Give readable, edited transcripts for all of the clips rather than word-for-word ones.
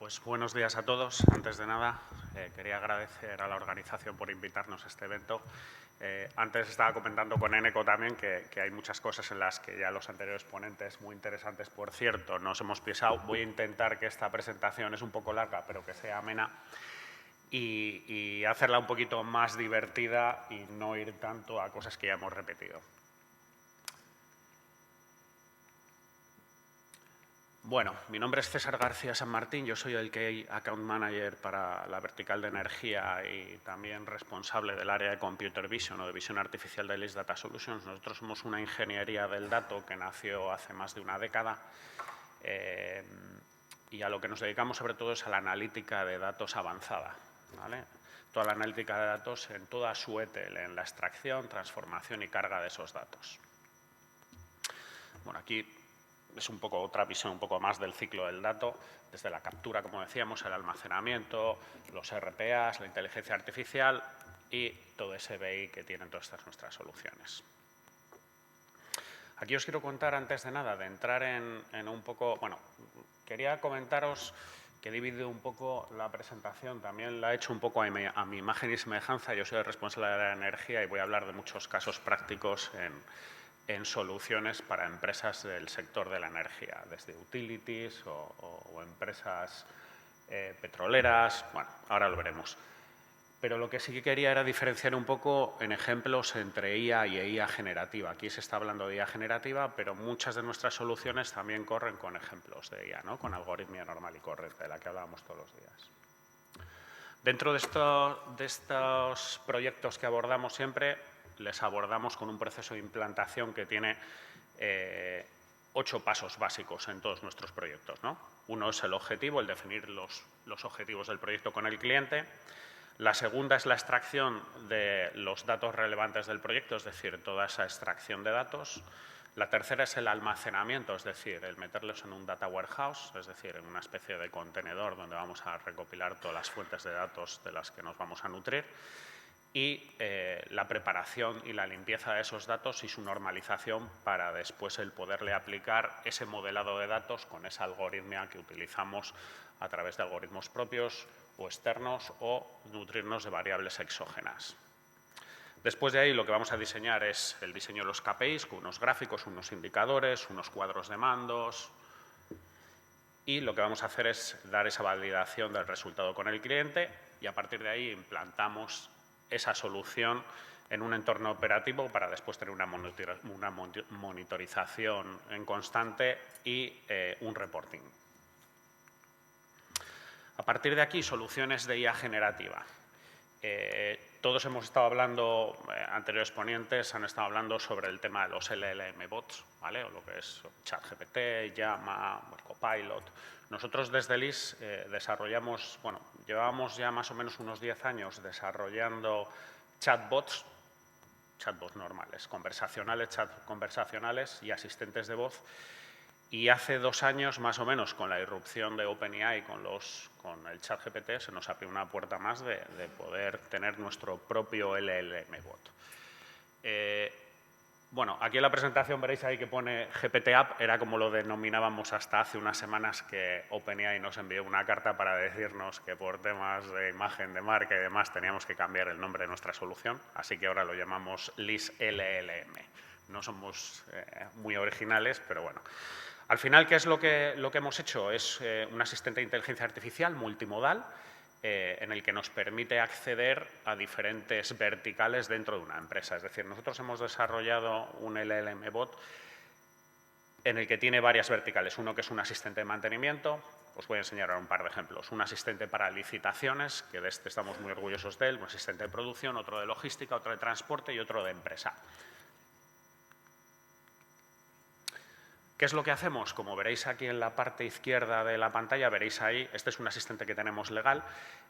Pues buenos días a todos. Antes de nada, quería agradecer a la organización por invitarnos a este evento. Antes estaba comentando con Eneco también que hay muchas cosas en las que ya los anteriores ponentes, muy interesantes por cierto, nos hemos pisado. Voy a intentar que esta presentación es un poco larga, pero que sea amena y hacerla un poquito más divertida y no ir tanto a cosas que ya hemos repetido. Bueno, mi nombre es César García San Martín, yo soy el Key Account Manager para la vertical de energía y también responsable del área de Computer Vision o de visión artificial de LIS Data Solutions. Nosotros somos una ingeniería del dato que nació hace más de una década y a lo que nos dedicamos sobre todo es a la analítica de datos avanzada, ¿vale? Toda la analítica de datos en toda su ETL, en la extracción, transformación y carga de esos datos. Bueno, aquí es un poco otra visión, un poco más del ciclo del dato, desde la captura, como decíamos, el almacenamiento, los RPAs, la inteligencia artificial y todo ese BI que tienen todas estas nuestras soluciones. Aquí os quiero contar, antes de nada, de entrar en un poco... Bueno, quería comentaros que he dividido un poco la presentación, también la he hecho un poco a mi imagen y semejanza. Yo soy el responsable de la energía y voy a hablar de muchos casos prácticos en soluciones para empresas del sector de la energía, desde utilities o empresas petroleras. Bueno, ahora lo veremos. Pero lo que sí que quería era diferenciar un poco en ejemplos entre IA y IA generativa. Aquí se está hablando de IA generativa, pero muchas de nuestras soluciones también corren con ejemplos de IA, ¿no? Con algoritmia normal y corriente, de la que hablábamos todos los días. Dentro de estos proyectos que abordamos siempre, les abordamos con un proceso de implantación que tiene 8 pasos básicos en todos nuestros proyectos, ¿no? Uno es el objetivo, el definir los objetivos del proyecto con el cliente. La segunda es la extracción de los datos relevantes del proyecto, es decir, toda esa extracción de datos. La tercera es el almacenamiento, es decir, el meterlos en un data warehouse, es decir, en una especie de contenedor donde vamos a recopilar todas las fuentes de datos de las que nos vamos a nutrir. Y la preparación y la limpieza de esos datos y su normalización para después el poderle aplicar ese modelado de datos con esa algoritmia que utilizamos a través de algoritmos propios o externos o nutrirnos de variables exógenas. Después de ahí lo que vamos a diseñar es el diseño de los KPIs con unos gráficos, unos indicadores, unos cuadros de mandos y lo que vamos a hacer es dar esa validación del resultado con el cliente y a partir de ahí implantamos esa solución en un entorno operativo para después tener una monitorización en constante y un reporting. A partir de aquí, soluciones de IA generativa. Todos hemos estado hablando, anteriores ponentes han estado hablando sobre el tema de los LLM bots, ¿vale? O lo que es ChatGPT, Llama, Copilot. Nosotros desde LIS desarrollamos, bueno, llevábamos ya más o menos unos 10 años desarrollando chatbots normales, chat conversacionales y asistentes de voz. Y hace 2 años, más o menos, con la irrupción de OpenAI, con el ChatGPT, se nos abrió una puerta más de poder tener nuestro propio LLM bot. Bueno, aquí en la presentación veréis ahí que pone GPT App, era como lo denominábamos hasta hace unas semanas que OpenAI nos envió una carta para decirnos que por temas de imagen, de marca y demás teníamos que cambiar el nombre de nuestra solución, así que ahora lo llamamos LIS LLM. No somos muy originales, pero bueno. Al final, ¿qué es lo que hemos hecho? Es un asistente de inteligencia artificial multimodal en el que nos permite acceder a diferentes verticales dentro de una empresa. Es decir, nosotros hemos desarrollado un LLM bot en el que tiene varias verticales. Uno que es un asistente de mantenimiento, os voy a enseñar ahora un par de ejemplos. Un asistente para licitaciones, que de este estamos muy orgullosos de él, un asistente de producción, otro de logística, otro de transporte y otro de empresa. ¿Qué es lo que hacemos? Como veréis aquí en la parte izquierda de la pantalla, veréis ahí, este es un asistente que tenemos legal,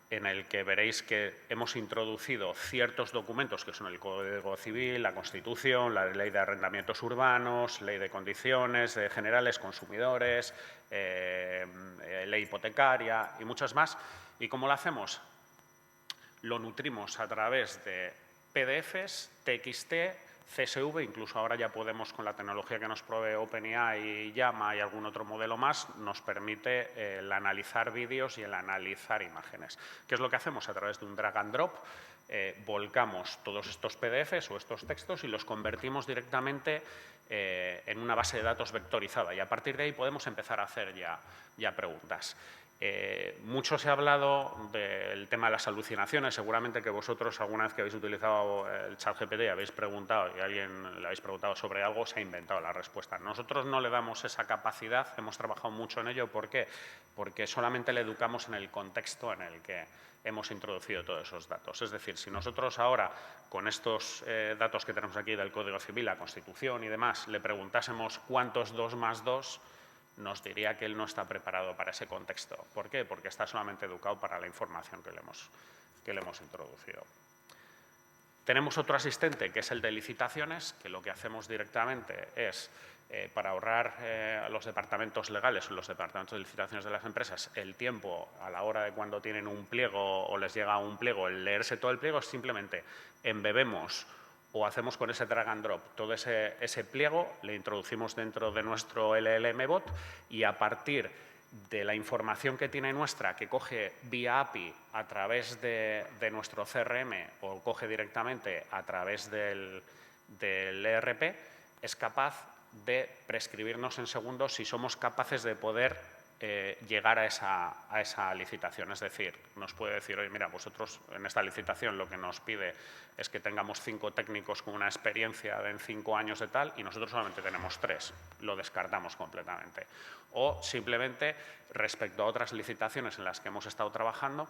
en el que veréis que hemos introducido ciertos documentos que son el Código Civil, la Constitución, la Ley de Arrendamientos Urbanos, Ley de Condiciones Generales, Consumidores, Ley Hipotecaria y muchos más. ¿Y cómo lo hacemos? Lo nutrimos a través de PDFs, TXT, CSV, incluso ahora ya podemos, con la tecnología que nos provee OpenAI y Llama y algún otro modelo más, nos permite el analizar vídeos y el analizar imágenes. ¿Qué es lo que hacemos? A través de un drag and drop volcamos todos estos PDFs o estos textos y los convertimos directamente en una base de datos vectorizada, y a partir de ahí podemos empezar a hacer ya preguntas. Mucho se ha hablado del tema de las alucinaciones. Seguramente que vosotros, alguna vez que habéis utilizado el ChatGPT y habéis preguntado, y a alguien le habéis preguntado sobre algo, se ha inventado la respuesta. Nosotros no le damos esa capacidad, hemos trabajado mucho en ello. ¿Por qué? Porque solamente le educamos en el contexto en el que hemos introducido todos esos datos. Es decir, si nosotros ahora, con estos datos que tenemos aquí del Código Civil, la Constitución y demás, le preguntásemos cuánto es 2 más 2, nos diría que él no está preparado para ese contexto. ¿Por qué? Porque está solamente educado para la información que le hemos introducido. Tenemos otro asistente, que es el de licitaciones, que lo que hacemos directamente es, para ahorrar a los departamentos legales o los departamentos de licitaciones de las empresas el tiempo a la hora de cuando tienen un pliego o les llega un pliego, el leerse todo el pliego, simplemente embebemos o hacemos con ese drag and drop todo ese pliego, le introducimos dentro de nuestro LLM bot, y a partir de la información que tiene nuestra, que coge vía API a través de nuestro CRM o coge directamente a través del ERP, es capaz de prescribirnos en segundos si somos capaces de poder llegar a esa licitación. Es decir, nos puede decir, oye, mira, vosotros en esta licitación lo que nos pide es que tengamos 5 técnicos con una experiencia de en 5 años de tal, y nosotros solamente tenemos 3, lo descartamos completamente. O simplemente, respecto a otras licitaciones en las que hemos estado trabajando,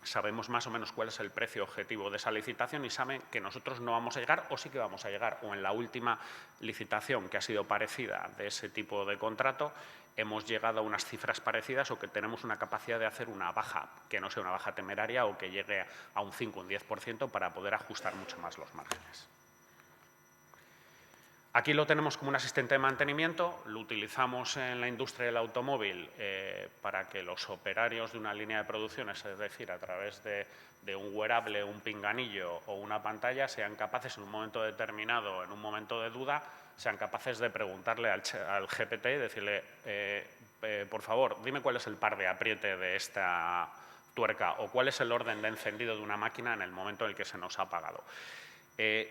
sabemos más o menos cuál es el precio objetivo de esa licitación y saben que nosotros no vamos a llegar, o sí que vamos a llegar. O en la última licitación, que ha sido parecida de ese tipo de contrato, hemos llegado a unas cifras parecidas, o que tenemos una capacidad de hacer una baja, que no sea una baja temeraria, o que llegue a un 5 o un 10% para poder ajustar mucho más los márgenes. Aquí lo tenemos como un asistente de mantenimiento, lo utilizamos en la industria del automóvil para que los operarios de una línea de producción, es decir, a través de un wearable, un pinganillo o una pantalla, sean capaces en un momento determinado, en un momento de duda, sean capaces de preguntarle al GPT y decirle, por favor, dime cuál es el par de apriete de esta tuerca o cuál es el orden de encendido de una máquina en el momento en el que se nos ha apagado.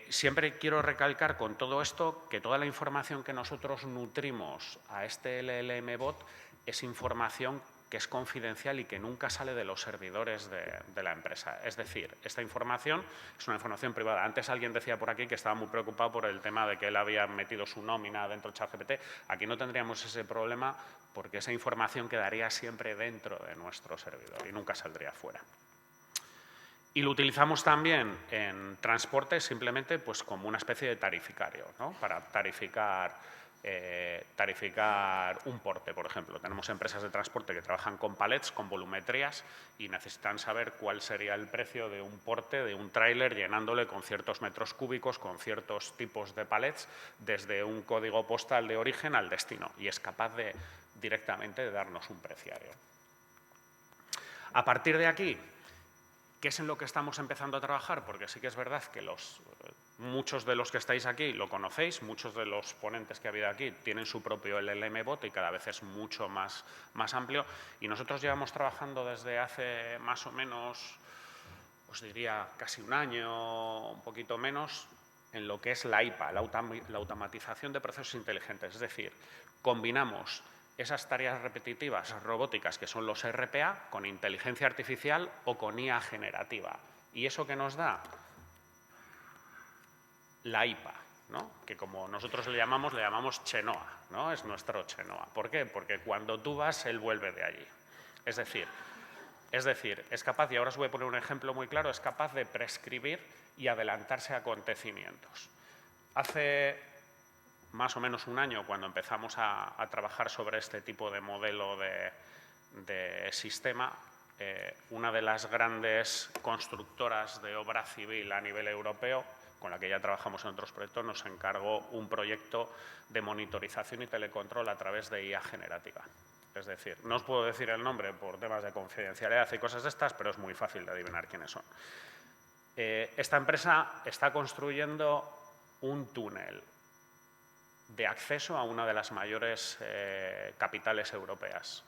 Siempre quiero recalcar con todo esto que toda la información que nosotros nutrimos a este LLM bot es información que es confidencial y que nunca sale de los servidores de la empresa. Es decir, esta información es una información privada. Antes alguien decía por aquí que estaba muy preocupado por el tema de que él había metido su nómina dentro de ChatGPT. Aquí no tendríamos ese problema porque esa información quedaría siempre dentro de nuestro servidor y nunca saldría fuera. Y lo utilizamos también en transporte simplemente pues, como una especie de tarificario, ¿no? Para tarificar un porte, por ejemplo. Tenemos empresas de transporte que trabajan con palets, con volumetrías, y necesitan saber cuál sería el precio de un porte, de un tráiler, llenándole con ciertos metros cúbicos, con ciertos tipos de palets, desde un código postal de origen al destino, y es capaz de directamente de darnos un preciario. A partir de aquí, ¿qué es en lo que estamos empezando a trabajar? Porque sí que es verdad que muchos de los que estáis aquí lo conocéis, muchos de los ponentes que ha habido aquí tienen su propio LLM bot y cada vez es mucho más amplio. Y nosotros llevamos trabajando desde hace más o menos, os diría casi un año, un poquito menos, en lo que es la IPA, la automatización de procesos inteligentes. Es decir, combinamos esas tareas repetitivas robóticas que son los RPA con inteligencia artificial o con IA generativa. ¿Y eso qué nos da? La IPA, ¿no? Que como nosotros le llamamos Chenoa, ¿no? Es nuestro Chenoa. ¿Por qué? Porque cuando tú vas, él vuelve de allí. Es decir, es capaz, y ahora os voy a poner un ejemplo muy claro, es capaz de prescribir y adelantarse a acontecimientos. Hace más o menos un año, cuando empezamos a trabajar sobre este tipo de modelo de sistema, una de las grandes constructoras de obra civil a nivel europeo, con la que ya trabajamos en otros proyectos, nos encargó un proyecto de monitorización y telecontrol a través de IA generativa. Es decir, no os puedo decir el nombre por temas de confidencialidad y cosas de estas, pero es muy fácil de adivinar quiénes son. Esta empresa está construyendo un túnel de acceso a una de las mayores capitales europeas.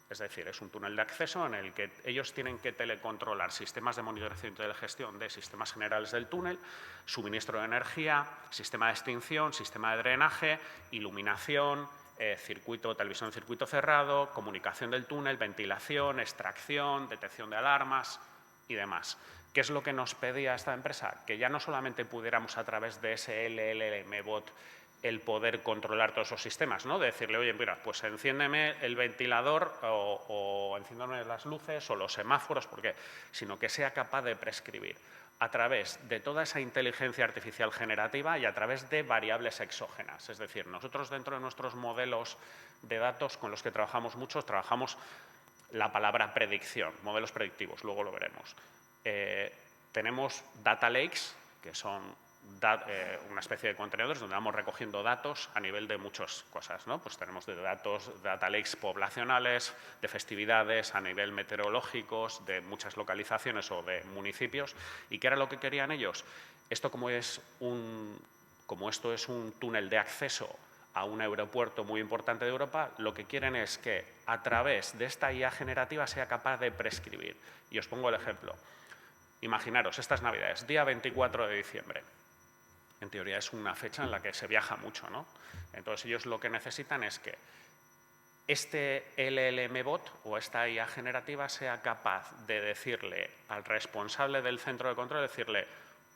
Es decir, es un túnel de acceso en el que ellos tienen que telecontrolar sistemas de monitorización y telegestión de sistemas generales del túnel, suministro de energía, sistema de extinción, sistema de drenaje, iluminación, televisión en circuito cerrado, comunicación del túnel, ventilación, extracción, detección de alarmas y demás. ¿Qué es lo que nos pedía esta empresa? Que ya no solamente pudiéramos a través de ese LLM-bot el poder controlar todos esos sistemas, ¿no? De decirle, oye, mira, pues enciéndeme el ventilador o enciéndeme las luces o los semáforos, porque, sino que sea capaz de prescribir a través de toda esa inteligencia artificial generativa y a través de variables exógenas. Es decir, nosotros dentro de nuestros modelos de datos con los que trabajamos mucho, trabajamos la palabra predicción, modelos predictivos, luego lo veremos. Tenemos data lakes, que son una especie de contenedores donde vamos recogiendo datos a nivel de muchas cosas, ¿no? Pues tenemos de data lakes poblacionales, de festividades, a nivel meteorológicos, de muchas localizaciones o de municipios. ¿Y qué era lo que querían ellos? Esto como esto es un túnel de acceso a un aeropuerto muy importante de Europa, lo que quieren es que a través de esta IA generativa sea capaz de prescribir. Y os pongo el ejemplo. Imaginaros, estas Navidades, día 24 de diciembre. En teoría es una fecha en la que se viaja mucho, ¿no? Entonces ellos lo que necesitan es que este LLM-bot o esta IA generativa sea capaz de decirle al responsable del centro de control, decirle,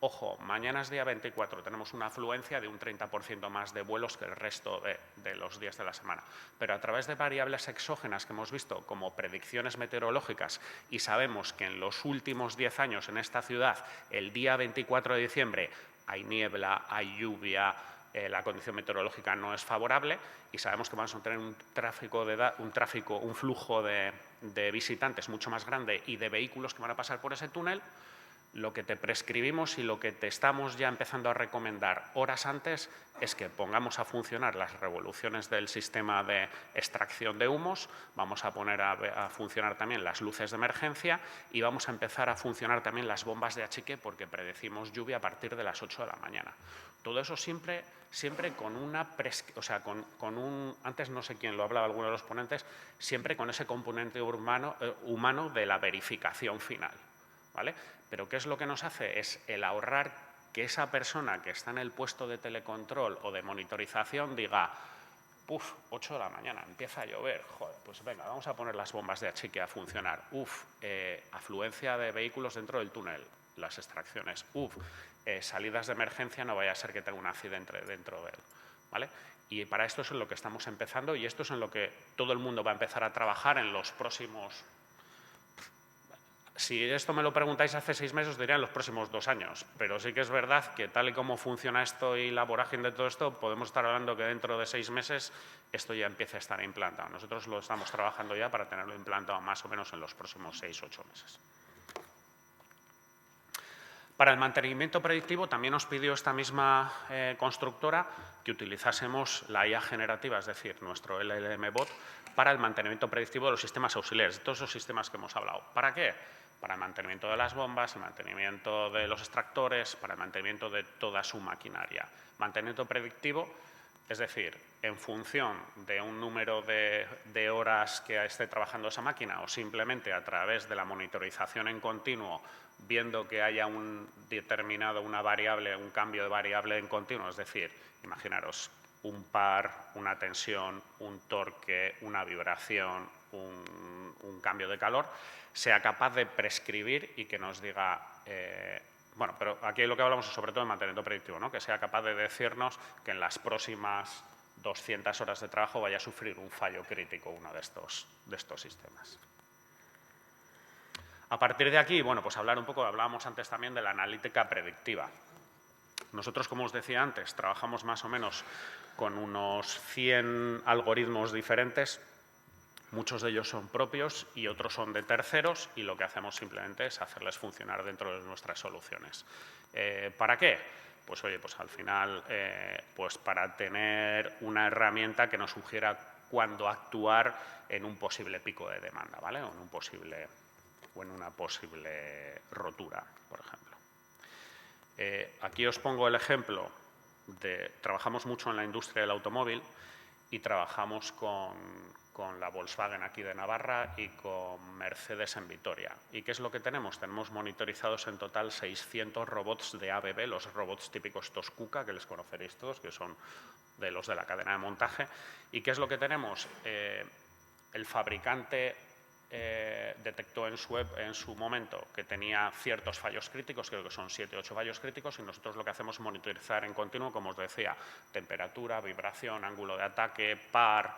ojo, mañana es día 24, tenemos una afluencia de un 30% más de vuelos que el resto de los días de la semana. Pero a través de variables exógenas que hemos visto como predicciones meteorológicas y sabemos que en los últimos 10 años en esta ciudad, el día 24 de diciembre, hay niebla, hay lluvia, la condición meteorológica no es favorable y sabemos que vamos a tener un flujo de visitantes mucho más grande y de vehículos que van a pasar por ese túnel. Lo que te prescribimos y lo que te estamos ya empezando a recomendar horas antes es que pongamos a funcionar las revoluciones del sistema de extracción de humos, vamos a poner a funcionar también las luces de emergencia y vamos a empezar a funcionar también las bombas de achique porque predecimos lluvia a partir de las 8 de la mañana. Todo eso siempre con antes no sé quién lo hablaba, alguno de los ponentes, siempre con ese componente humano de la verificación final. ¿Vale? Pero ¿qué es lo que nos hace? Es el ahorrar que esa persona que está en el puesto de telecontrol o de monitorización diga, 8 de la mañana, empieza a llover, joder, pues venga, vamos a poner las bombas de achique a funcionar. Afluencia de vehículos dentro del túnel, las extracciones. Salidas de emergencia, no vaya a ser que tenga un accidente dentro de él. ¿Vale? Y para esto es en lo que estamos empezando y esto es en lo que todo el mundo va a empezar a trabajar en los próximos... Si esto me lo preguntáis hace 6 meses, os diría en los próximos 2 años. Pero sí que es verdad que tal y como funciona esto y la vorágine de todo esto, podemos estar hablando que dentro de 6 meses esto ya empiece a estar implantado. Nosotros lo estamos trabajando ya para tenerlo implantado más o menos en los próximos 6-8 meses. Para el mantenimiento predictivo también nos pidió esta misma constructora que utilizásemos la IA generativa, es decir, nuestro LLM-bot, para el mantenimiento predictivo de los sistemas auxiliares, de todos esos sistemas que hemos hablado. ¿Para qué? Para el mantenimiento de las bombas, el mantenimiento de los extractores, para el mantenimiento de toda su maquinaria. Mantenimiento predictivo, es decir, en función de un número de horas que esté trabajando esa máquina o simplemente a través de la monitorización en continuo, viendo que haya un cambio de variable en continuo, es decir, imaginaros un par, una tensión, un torque, una vibración, un cambio de calor, sea capaz de prescribir y que nos diga... bueno, pero aquí lo que hablamos es sobre todo de mantenimiento predictivo, ¿no? Que sea capaz de decirnos que en las próximas 200 horas de trabajo vaya a sufrir un fallo crítico uno de estos sistemas. A partir de aquí, bueno, pues hablábamos antes también de la analítica predictiva. Nosotros, como os decía antes, trabajamos más o menos con unos 100 algoritmos diferentes. Muchos de ellos son propios y otros son de terceros y lo que hacemos simplemente es hacerles funcionar dentro de nuestras soluciones. ¿Para qué? Pues oye, pues al final, pues para tener una herramienta que nos sugiera cuándo actuar en un posible pico de demanda, ¿vale? O en una posible rotura, por ejemplo. Aquí os pongo el ejemplo trabajamos mucho en la industria del automóvil y trabajamos con la Volkswagen aquí de Navarra y con Mercedes en Vitoria. ¿Y qué es lo que tenemos? Tenemos monitorizados en total 600 robots de ABB, los robots típicos estos KUKA, que les conoceréis todos, que son de los de la cadena de montaje. ¿Y qué es lo que tenemos? El fabricante detectó en su momento que tenía ciertos fallos críticos, creo que son 7 o 8 fallos críticos, y nosotros lo que hacemos es monitorizar en continuo, como os decía, temperatura, vibración, ángulo de ataque, par,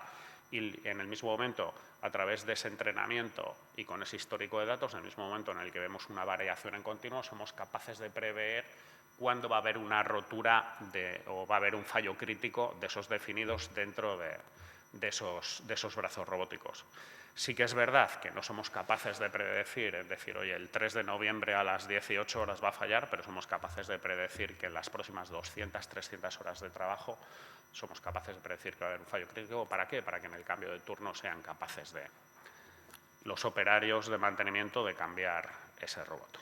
y en el mismo momento, a través de ese entrenamiento y con ese histórico de datos, en el mismo momento en el que vemos una variación en continuo, somos capaces de prever cuándo va a haber una rotura o va a haber un fallo crítico de esos definidos dentro de esos brazos robóticos. Sí que es verdad que no somos capaces de predecir, oye, el 3 de noviembre a las 18 horas va a fallar, pero somos capaces de predecir que en las próximas 200, 300 horas de trabajo somos capaces de predecir que va a haber un fallo crítico. ¿Para qué? Para que en el cambio de turno sean capaces los operarios de mantenimiento de cambiar ese robot.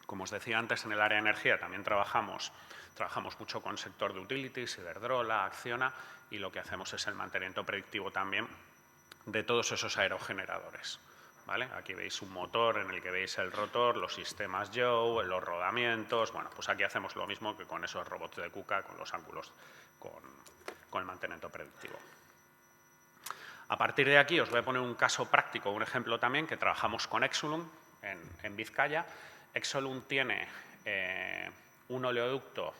Como os decía antes, en el área de energía también trabajamos mucho con el sector de utilities, Iberdrola, Acciona, y lo que hacemos es el mantenimiento predictivo también de todos esos aerogeneradores. ¿Vale? Aquí veis un motor en el que veis el rotor, los sistemas Joe, los rodamientos. Bueno, pues aquí hacemos lo mismo que con esos robots de KUKA, con los ángulos, con el mantenimiento predictivo. A partir de aquí os voy a poner un caso práctico, un ejemplo también, que trabajamos con Exolum en Vizcaya. Exolum tiene un oleoducto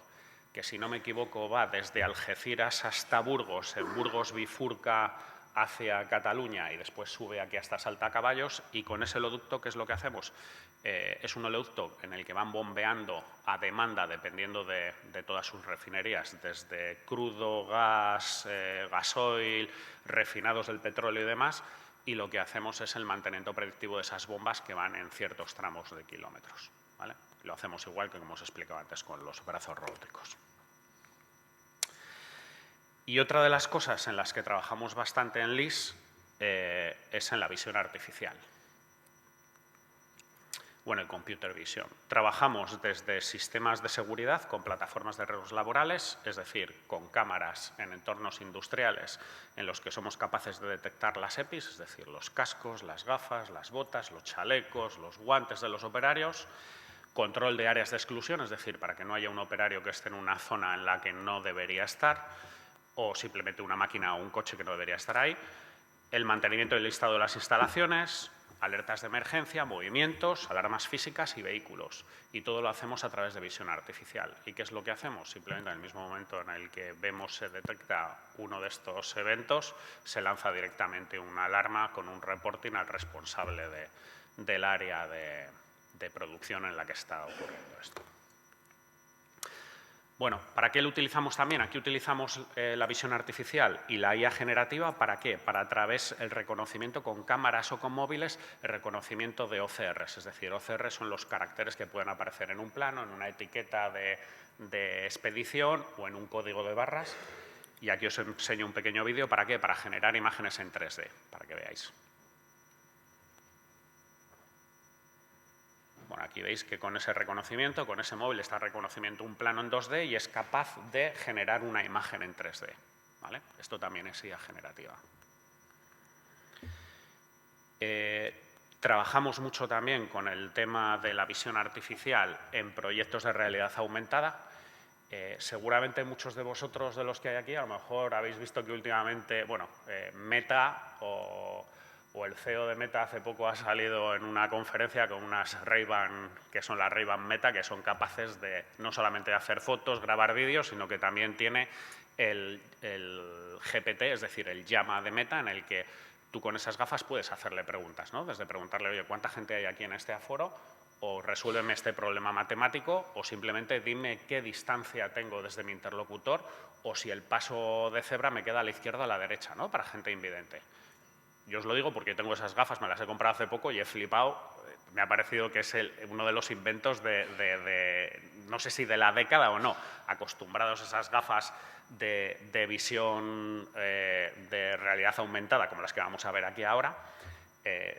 que, si no me equivoco, va desde Algeciras hasta Burgos, en Burgos bifurca hacia Cataluña y después sube aquí hasta Saltacaballos, y con ese oleoducto, ¿qué es lo que hacemos? Es un oleoducto en el que van bombeando a demanda, dependiendo de todas sus refinerías, desde crudo, gas, gasoil, refinados del petróleo y demás, y lo que hacemos es el mantenimiento predictivo de esas bombas que van en ciertos tramos de kilómetros. ¿Vale? Lo hacemos igual que como os explicaba antes con los brazos robóticos. Y otra de las cosas en las que trabajamos bastante en LIS es en la visión artificial. Bueno, en Computer Vision. Trabajamos desde sistemas de seguridad con plataformas de riesgos laborales, es decir, con cámaras en entornos industriales en los que somos capaces de detectar las EPIs, es decir, los cascos, las gafas, las botas, los chalecos, los guantes de los operarios. Control de áreas de exclusión, es decir, para que no haya un operario que esté en una zona en la que no debería estar, o simplemente una máquina o un coche que no debería estar ahí. El mantenimiento del listado de las instalaciones, alertas de emergencia, movimientos, alarmas físicas y vehículos. Y todo lo hacemos a través de visión artificial. ¿Y qué es lo que hacemos? Simplemente en el mismo momento en el que se detecta uno de estos eventos, se lanza directamente una alarma con un reporting al responsable del área de producción en la que está ocurriendo esto. Bueno, ¿para qué lo utilizamos también? Aquí utilizamos la visión artificial y la IA generativa. ¿Para qué? Para, a través del reconocimiento con cámaras o con móviles, el reconocimiento de OCRs. Es decir, OCRs son los caracteres que pueden aparecer en un plano, en una etiqueta de expedición o en un código de barras. Y aquí os enseño un pequeño vídeo. ¿Para qué? Para generar imágenes en 3D, para que veáis. Bueno, aquí veis que con ese reconocimiento, con ese móvil, está reconocimiento un plano en 2D y es capaz de generar una imagen en 3D. ¿Vale? Esto también es IA generativa. Trabajamos mucho también con el tema de la visión artificial en proyectos de realidad aumentada. Seguramente muchos de vosotros, de los que hay aquí, a lo mejor habéis visto que últimamente, bueno, Meta o el CEO de Meta hace poco ha salido en una conferencia con unas Ray-Ban, que son las Ray-Ban Meta, que son capaces de no solamente hacer fotos, grabar vídeos, sino que también tiene el GPT, es decir, el llama de Meta, en el que tú con esas gafas puedes hacerle preguntas, ¿no? Desde preguntarle, oye, ¿cuánta gente hay aquí en este aforo? O resuélveme este problema matemático, o simplemente dime qué distancia tengo desde mi interlocutor, o si el paso de cebra me queda a la izquierda o a la derecha, ¿no? Para gente invidente. Yo os lo digo porque tengo esas gafas, me las he comprado hace poco y he flipado. Me ha parecido que es uno de los inventos no sé si de la década o no, acostumbrados a esas gafas de visión de realidad aumentada, como las que vamos a ver aquí ahora,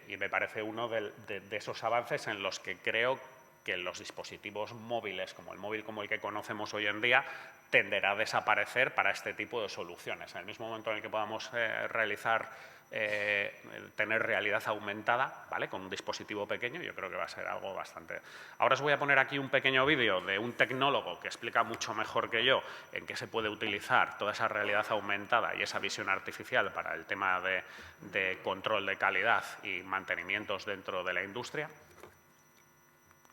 y me parece uno de esos avances en los que creo que los dispositivos móviles, como el móvil como el que conocemos hoy en día, tenderá a desaparecer para este tipo de soluciones. En el mismo momento en el que podamos tener realidad aumentada, ¿vale?, con un dispositivo pequeño, yo creo que va a ser algo bastante... Ahora os voy a poner aquí un pequeño vídeo de un tecnólogo que explica mucho mejor que yo en qué se puede utilizar toda esa realidad aumentada y esa visión artificial para el tema de control de calidad y mantenimientos dentro de la industria.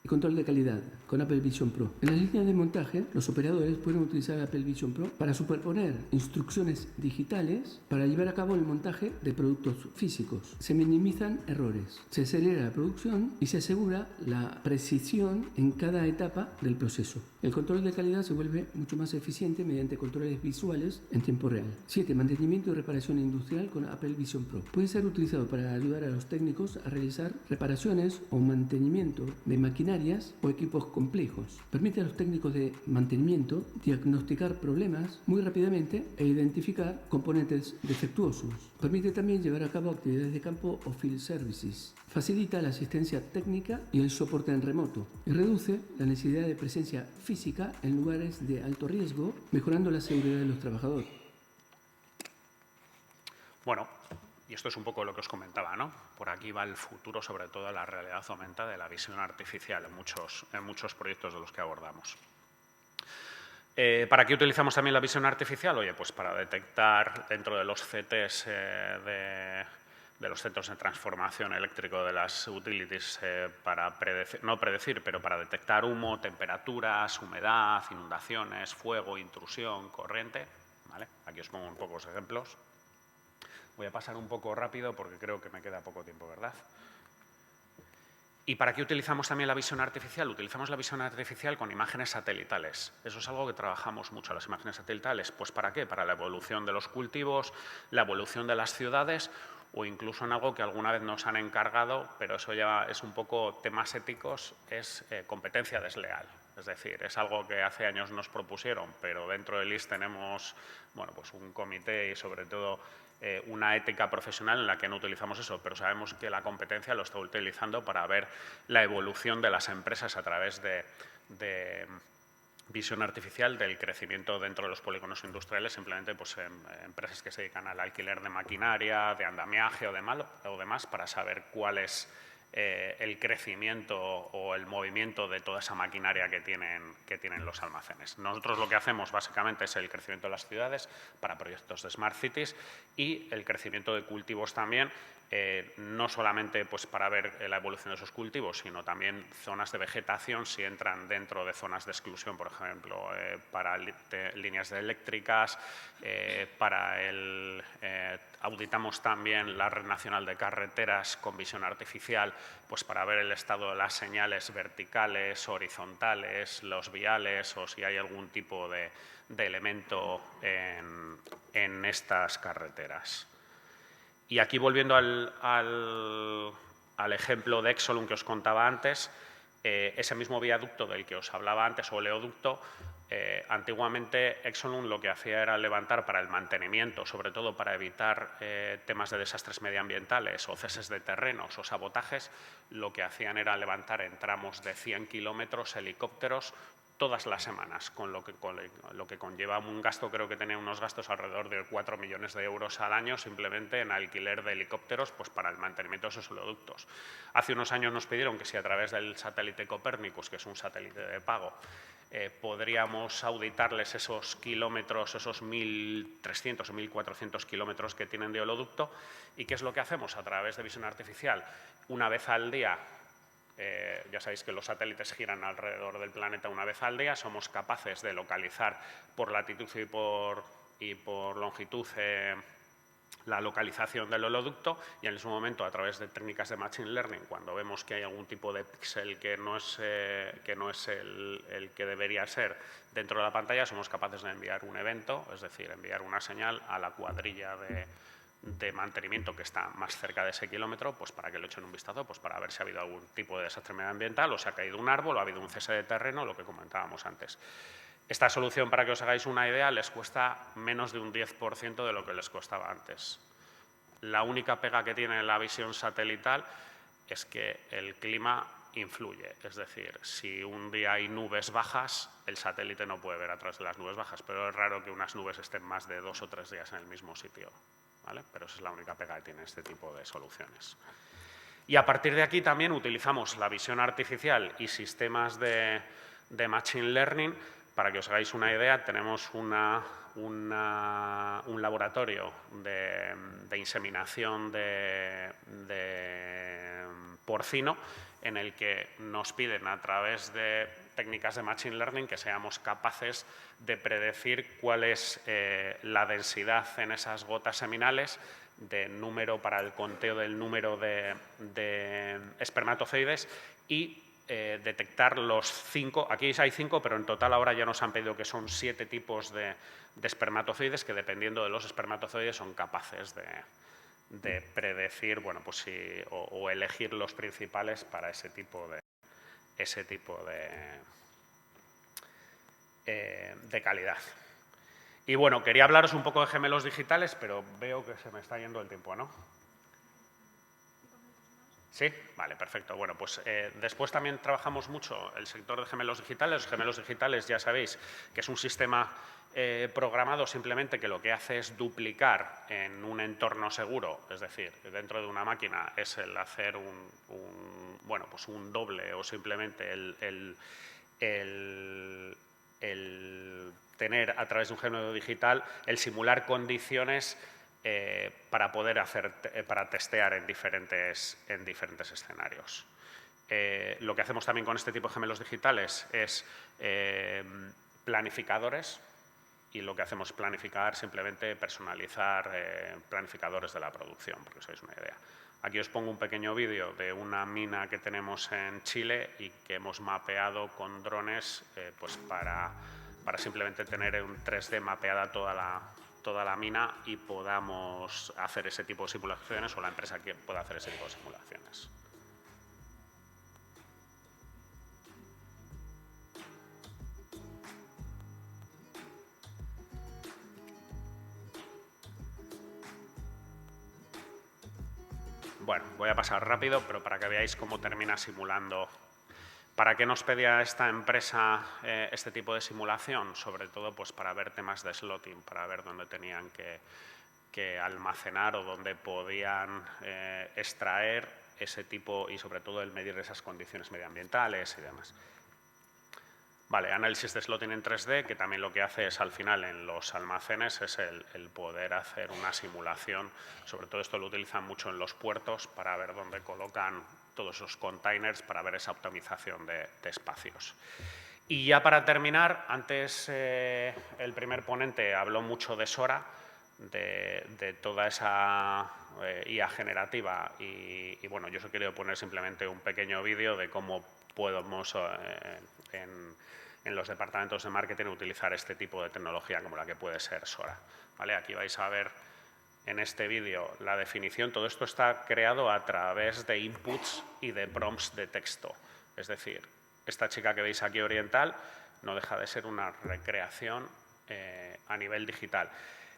Control de calidad con Apple Vision Pro. En las líneas de montaje, los operadores pueden utilizar Apple Vision Pro para superponer instrucciones digitales para llevar a cabo el montaje de productos físicos. Se minimizan errores, se acelera la producción y se asegura la precisión en cada etapa del proceso. El control de calidad se vuelve mucho más eficiente mediante controles visuales en tiempo real. 7. Mantenimiento y reparación industrial con Apple Vision Pro. Puede ser utilizado para ayudar a los técnicos a realizar reparaciones o mantenimiento de maquinaria o equipos complejos. Permite a los técnicos de mantenimiento diagnosticar problemas muy rápidamente e identificar componentes defectuosos. Permite también llevar a cabo actividades de campo o field services. Facilita la asistencia técnica y el soporte en remoto. Y reduce la necesidad de presencia física en lugares de alto riesgo, mejorando la seguridad de los trabajadores. Bueno, y esto es un poco lo que os comentaba, ¿no? Por aquí va el futuro, sobre todo la realidad aumentada de la visión artificial en muchos proyectos de los que abordamos. ¿Para qué utilizamos también la visión artificial? Oye, pues para detectar dentro de los CTs de los centros de transformación eléctrico de las utilities, para para detectar humo, temperaturas, humedad, inundaciones, fuego, intrusión, corriente, ¿vale? Aquí os pongo un pocos ejemplos. Voy a pasar un poco rápido porque creo que me queda poco tiempo, ¿verdad? ¿Y para qué utilizamos también la visión artificial? Utilizamos la visión artificial con imágenes satelitales. Eso es algo que trabajamos mucho, las imágenes satelitales. ¿Pues para qué? Para la evolución de los cultivos, la evolución de las ciudades o incluso en algo que alguna vez nos han encargado, pero eso ya es un poco temas éticos, es competencia desleal. Es decir, es algo que hace años nos propusieron, pero dentro del IS tenemos, bueno, pues un comité y sobre todo una ética profesional en la que no utilizamos eso, pero sabemos que la competencia lo está utilizando para ver la evolución de las empresas a través de visión artificial, del crecimiento dentro de los polígonos industriales, simplemente pues, empresas que se dedican al alquiler de maquinaria, de andamiaje o demás, para saber cuál es el crecimiento o el movimiento de toda esa maquinaria que tienen los almacenes. Nosotros lo que hacemos básicamente es el crecimiento de las ciudades para proyectos de Smart Cities y el crecimiento de cultivos también, no solamente pues, para ver la evolución de esos cultivos, sino también zonas de vegetación si entran dentro de zonas de exclusión, por ejemplo, para líneas eléctricas, auditamos también la Red Nacional de Carreteras con visión artificial, pues para ver el estado de las señales verticales, horizontales, los viales o si hay algún tipo de elemento en estas carreteras. Y aquí, volviendo al ejemplo de Exolum que os contaba antes, ese mismo viaducto del que os hablaba antes, o oleoducto, antiguamente Exolum lo que hacía era levantar para el mantenimiento, sobre todo para evitar temas de desastres medioambientales o ceses de terrenos o sabotajes, lo que hacían era levantar en tramos de 100 kilómetros helicópteros todas las semanas, con lo que conlleva un gasto, creo que tenía unos gastos alrededor de 4 millones de euros al año simplemente en alquiler de helicópteros pues, para el mantenimiento de esos oleoductos. Hace unos años nos pidieron que si a través del satélite Copernicus, que es un satélite de pago, podríamos auditarles esos kilómetros, esos 1.300 o 1.400 kilómetros que tienen de oleoducto. ¿Y qué es lo que hacemos? A través de visión artificial, una vez al día, ya sabéis que los satélites giran alrededor del planeta una vez al día, somos capaces de localizar por latitud y por longitud la localización del oleoducto y en ese momento, a través de técnicas de Machine Learning, cuando vemos que hay algún tipo de píxel que no es el que debería ser dentro de la pantalla, somos capaces de enviar un evento, es decir, enviar una señal a la cuadrilla de mantenimiento que está más cerca de ese kilómetro, pues para que le echen un vistazo, pues para ver si ha habido algún tipo de desastre medioambiental o se ha caído un árbol o ha habido un cese de terreno, lo que comentábamos antes. Esta solución, para que os hagáis una idea, les cuesta menos de un 10% de lo que les costaba antes. La única pega que tiene la visión satelital es que el clima influye. Es decir, si un día hay nubes bajas, el satélite no puede ver a través de las nubes bajas, pero es raro que unas nubes estén más de 2 o 3 días en el mismo sitio, ¿vale? Pero esa es la única pega que tiene este tipo de soluciones. Y a partir de aquí también utilizamos la visión artificial y sistemas de Machine Learning. Para que os hagáis una idea, tenemos un laboratorio de inseminación de porcino en el que nos piden a través de técnicas de Machine Learning que seamos capaces de predecir cuál es la densidad en esas gotas seminales de número para el conteo del número de espermatozoides y detectar los 5, aquí hay 5, pero en total ahora ya nos han pedido que son 7 tipos de espermatozoides que dependiendo de los espermatozoides son capaces de predecir, bueno, pues o elegir los principales para ese tipo de calidad. Y bueno, quería hablaros un poco de gemelos digitales, pero veo que se me está yendo el tiempo, ¿no? ¿Sí? Vale, perfecto. Bueno, pues después también trabajamos mucho el sector de gemelos digitales. Los gemelos digitales ya sabéis que es un sistema programado simplemente que lo que hace es duplicar en un entorno seguro, es decir, dentro de una máquina es el hacer bueno, pues un doble o simplemente el tener a través de un gemelo digital el simular condiciones para poder para testear en diferentes escenarios. Lo que hacemos también con este tipo de gemelos digitales es planificadores y lo que hacemos es planificar, simplemente personalizar planificadores de la producción, para que os hagáis una idea. Aquí os pongo un pequeño vídeo de una mina que tenemos en Chile y que hemos mapeado con drones pues para simplemente tener en 3D mapeada toda la mina y podamos hacer ese tipo de simulaciones o la empresa que pueda hacer ese tipo de simulaciones. Bueno, voy a pasar rápido, pero para que veáis cómo termina simulando. ¿Para qué nos pedía esta empresa este tipo de simulación? Sobre todo pues, para ver temas de slotting, para ver dónde tenían que almacenar o dónde podían extraer ese tipo y sobre todo el medir esas condiciones medioambientales y demás. Vale, análisis de slotting en 3D, que también lo que hace es al final en los almacenes es el poder hacer una simulación. Sobre todo esto lo utilizan mucho en los puertos para ver dónde colocan todos esos containers para ver esa optimización de espacios. Y ya para terminar, antes el primer ponente habló mucho de Sora, de toda esa IA generativa y bueno, yo os he querido poner simplemente un pequeño vídeo de cómo podemos en los departamentos de marketing utilizar este tipo de tecnología como la que puede ser Sora. ¿Vale? Aquí vais a ver en este vídeo la definición. Todo esto está creado a través de inputs y de prompts de texto. Es decir, esta chica que veis aquí oriental no deja de ser una recreación a nivel digital.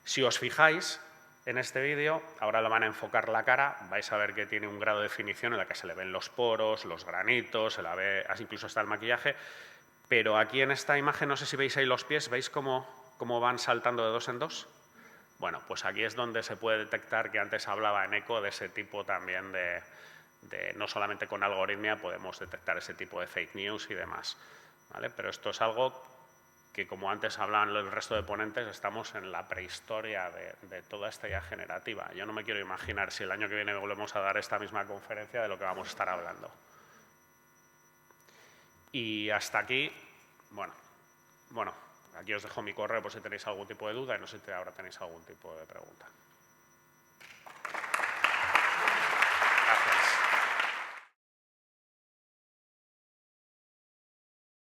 Si os fijáis en este vídeo, ahora lo van a enfocar la cara, vais a ver que tiene un grado de definición en la que se le ven los poros, los granitos, se la ve, incluso está el maquillaje, pero aquí en esta imagen, no sé si veis ahí los pies, ¿veis cómo van saltando de 2 en 2? Bueno, pues aquí es donde se puede detectar que antes hablaba en eco de ese tipo también de no solamente con algoritmia podemos detectar ese tipo de fake news y demás, ¿vale? Pero esto es algo que, como antes hablaban el resto de ponentes, estamos en la prehistoria de toda esta IA generativa. Yo no me quiero imaginar si el año que viene volvemos a dar esta misma conferencia de lo que vamos a estar hablando. Y hasta aquí, bueno, aquí os dejo mi correo por si tenéis algún tipo de duda y no sé si ahora tenéis algún tipo de pregunta.